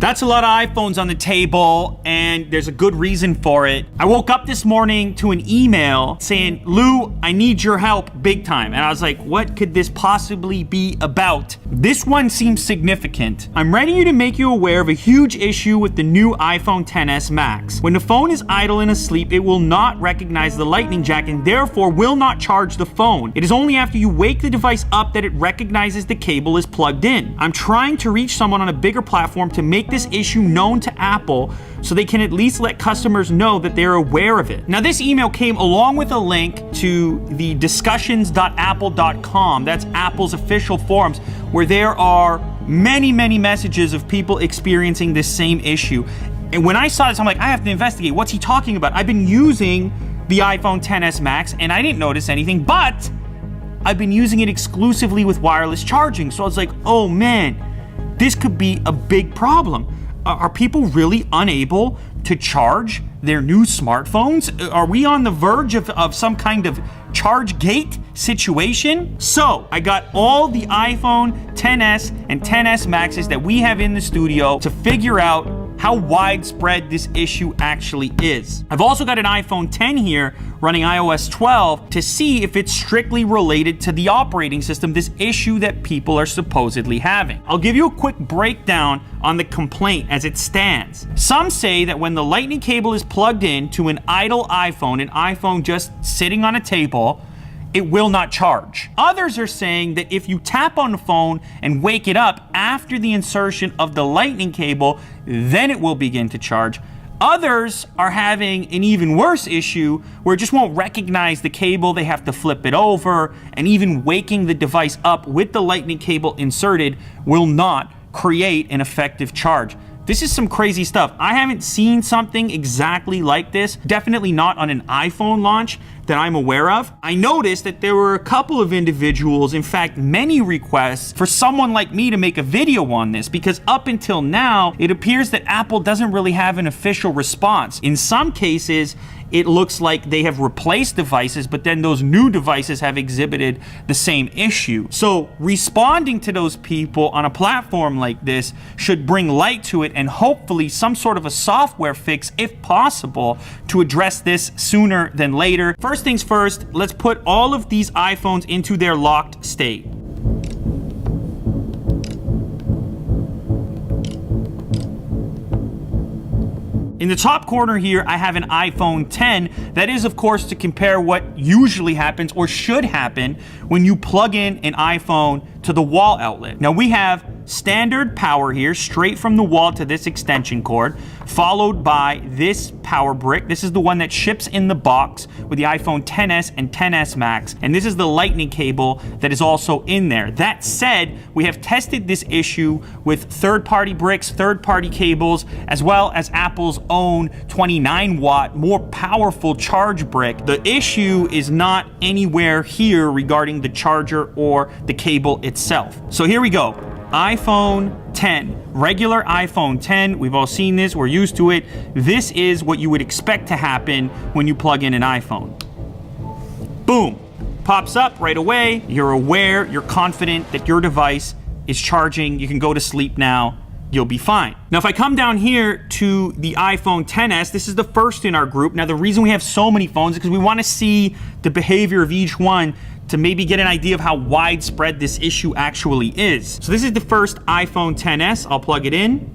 That's a lot of iPhones on the table, and there's a good reason for it. I woke up this morning to an email saying, Lou, I need your help big time. And I was like, what could this possibly be about? This one seems significant. I'm writing you to make you aware of a huge issue with the new iPhone XS Max. When the phone is idle and asleep, it will not recognize the lightning jack and therefore will not charge the phone. It is only after you wake the device up that it recognizes the cable is plugged in. I'm trying to reach someone on a bigger platform to make this issue known to Apple so they can at least let customers know that they're aware of it. Now, this email came along with a link to the discussions.apple.com. That's Apple's official forums, where there are many messages of people experiencing this same issue. And when I saw this, I'm like, I have to investigate. What's he talking about? I've been using the iPhone XS Max and I didn't notice anything, but I've been using it exclusively with wireless charging. So I was like, oh man, this could be a big problem. Are people really unable to charge their new smartphones? Are we on the verge of some kind of charge gate situation? So I got all the iPhone XS and XS Maxes that we have in the studio to figure out how widespread this issue actually is. I've also got an iPhone X here running iOS 12 to see if it's strictly related to the operating system, this issue that people are supposedly having. I'll give you a quick breakdown on the complaint as it stands. Some say that when the lightning cable is plugged in to an idle iPhone, an iPhone just sitting on a table, it will not charge. Others are saying that if you tap on the phone and wake it up after the insertion of the lightning cable, then it will begin to charge. Others are having an even worse issue where it just won't recognize the cable. They have to flip it over, and even waking the device up with the lightning cable inserted will not create an effective charge. This is some crazy stuff. I haven't seen something exactly like this, definitely not on an iPhone launch that I'm aware of. I noticed that there were a couple of individuals, in fact, many requests for someone like me to make a video on this, because up until now, it appears that Apple doesn't really have an official response. In some cases, it looks like they have replaced devices, but then those new devices have exhibited the same issue. So responding to those people on a platform like this should bring light to it and hopefully some sort of a software fix, if possible, to address this sooner than later. First things first, let's put all of these iPhones into their locked state. In the top corner here, I have an iPhone X. That is, of course, to compare what usually happens or should happen when you plug in an iPhone to the wall outlet. Now, we have standard power here, straight from the wall to this extension cord, followed by this power brick. This is the one that ships in the box with the iPhone XS and XS Max. And this is the lightning cable that is also in there. That said, we have tested this issue with third-party bricks, third-party cables, as well as Apple's own 29-watt, more powerful charge brick. The issue is not anywhere here regarding the charger or the cable itself. So here we go. iPhone X, regular iPhone X. We've all seen this, we're used to it. This is what you would expect to happen when you plug in an iPhone. Boom, pops up right away. You're aware, you're confident that your device is charging. You can go to sleep now, you'll be fine. Now, if I come down here to the iPhone XS, this is the first in our group. Now, the reason we have so many phones is because we want to see the behavior of each one to maybe get an idea of how widespread this issue actually is. So this is the first iPhone XS. I'll plug it in.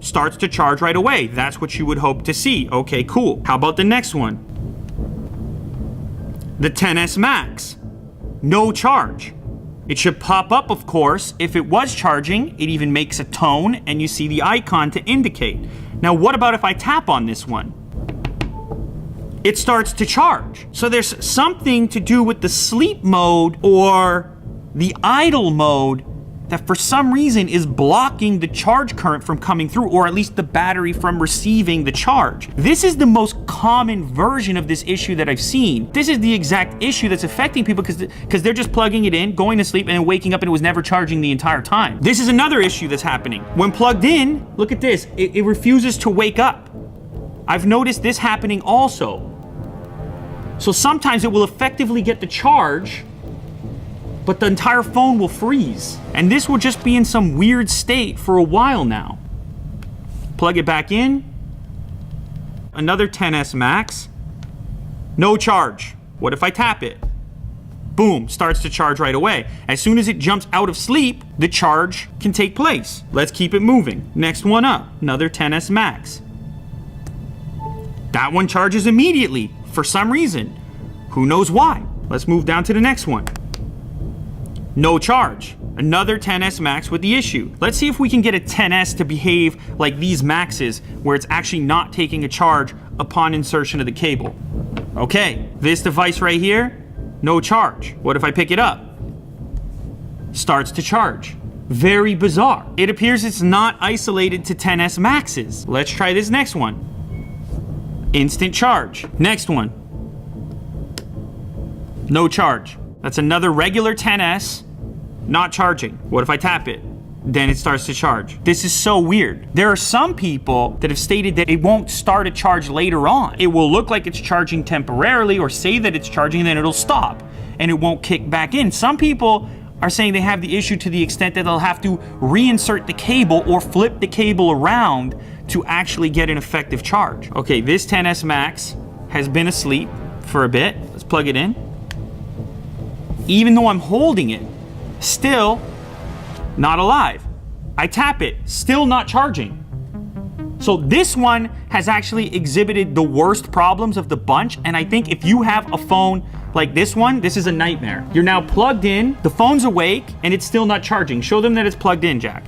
Starts to charge right away. That's what you would hope to see. Okay, cool. How about the next one? The XS Max. No charge. It should pop up, of course, if it was charging. It even makes a tone, and you see the icon to indicate. Now, what about if I tap on this one? It starts to charge. So there's something to do with the sleep mode or the idle mode that for some reason is blocking the charge current from coming through, or at least the battery from receiving the charge. This is the most common version of this issue that I've seen. This is the exact issue that's affecting people because they're just plugging it in, going to sleep, and then waking up and it was never charging the entire time. This is another issue that's happening. When plugged in, look at this, it refuses to wake up. I've noticed this happening also. So sometimes it will effectively get the charge, but the entire phone will freeze. And this will just be in some weird state for a while now. Plug it back in. Another XS Max. No charge. What if I tap it? Boom, starts to charge right away. As soon as it jumps out of sleep, the charge can take place. Let's keep it moving. Next one up, another XS Max. That one charges immediately for some reason. Who knows why? Let's move down to the next one. No charge. Another XS Max with the issue. Let's see if we can get a XS to behave like these Maxes, where it's actually not taking a charge upon insertion of the cable. Okay, this device right here, no charge. What if I pick it up? Starts to charge. Very bizarre. It appears it's not isolated to XS Maxes. Let's try this next one. Instant charge. Next one. No charge. That's another regular XS, not charging. What if I tap it? Then it starts to charge. This is so weird. There are some people that have stated that it won't start a charge later on. It will look like it's charging temporarily or say that it's charging and then it'll stop and it won't kick back in. Some people are saying they have the issue to the extent that they'll have to reinsert the cable or flip the cable around to actually get an effective charge. Okay, this XS Max has been asleep for a bit. Let's plug it in. Even though I'm holding it, still not alive. I tap it, still not charging. So this one has actually exhibited the worst problems of the bunch, and I think if you have a phone like this one, this is a nightmare. You're now plugged in, the phone's awake, and it's still not charging. Show them that it's plugged in, Jack.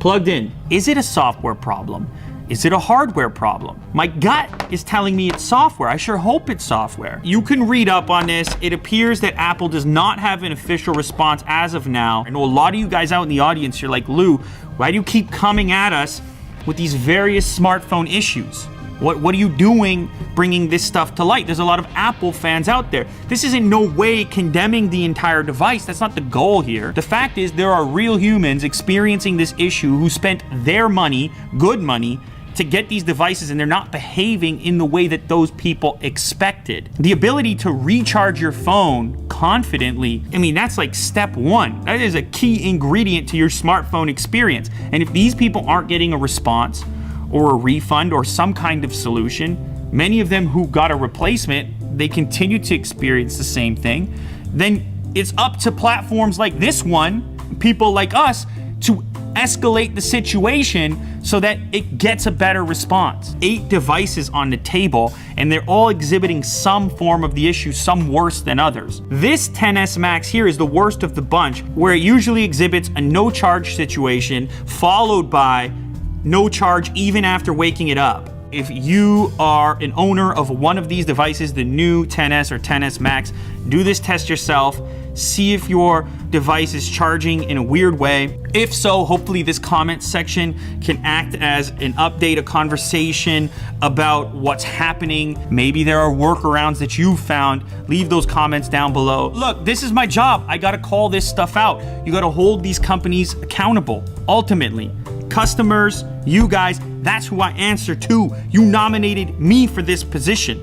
Plugged in. Is it a software problem? Is it a hardware problem? My gut is telling me it's software. I sure hope it's software. You can read up on this. It appears that Apple does not have an official response as of now. I know a lot of you guys out in the audience, you're like, Lou, why do you keep coming at us with these various smartphone issues? What are you doing bringing this stuff to light? There's a lot of Apple fans out there. This is in no way condemning the entire device. That's not the goal here. The fact is there are real humans experiencing this issue who spent their money, good money, to get these devices, and they're not behaving in the way that those people expected. The ability to recharge your phone confidently, I mean, that's like step one. That is a key ingredient to your smartphone experience. And if these people aren't getting a response or a refund or some kind of solution, many of them who got a replacement, they continue to experience the same thing, then it's up to platforms like this one, people like us, to escalate the situation so that it gets a better response. 8 devices on the table, and they're all exhibiting some form of the issue, some worse than others. This XS Max here is the worst of the bunch, where it usually exhibits a no charge situation followed by no charge even after waking it up. If you are an owner of one of these devices, the new XS or XS Max, do this test yourself. See if your device is charging in a weird way. If so, hopefully this comment section can act as an update, a conversation about what's happening. Maybe there are workarounds that you've found. Leave those comments down below. Look, this is my job. I gotta call this stuff out. You gotta hold these companies accountable. Ultimately, customers, you guys, that's who I answer to. You nominated me for this position.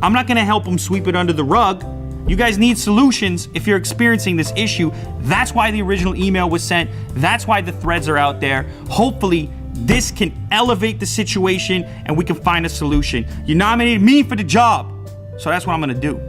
I'm not gonna help them sweep it under the rug. You guys need solutions if you're experiencing this issue. That's why the original email was sent. That's why the threads are out there. Hopefully, this can elevate the situation and we can find a solution. You nominated me for the job, so that's what I'm gonna do.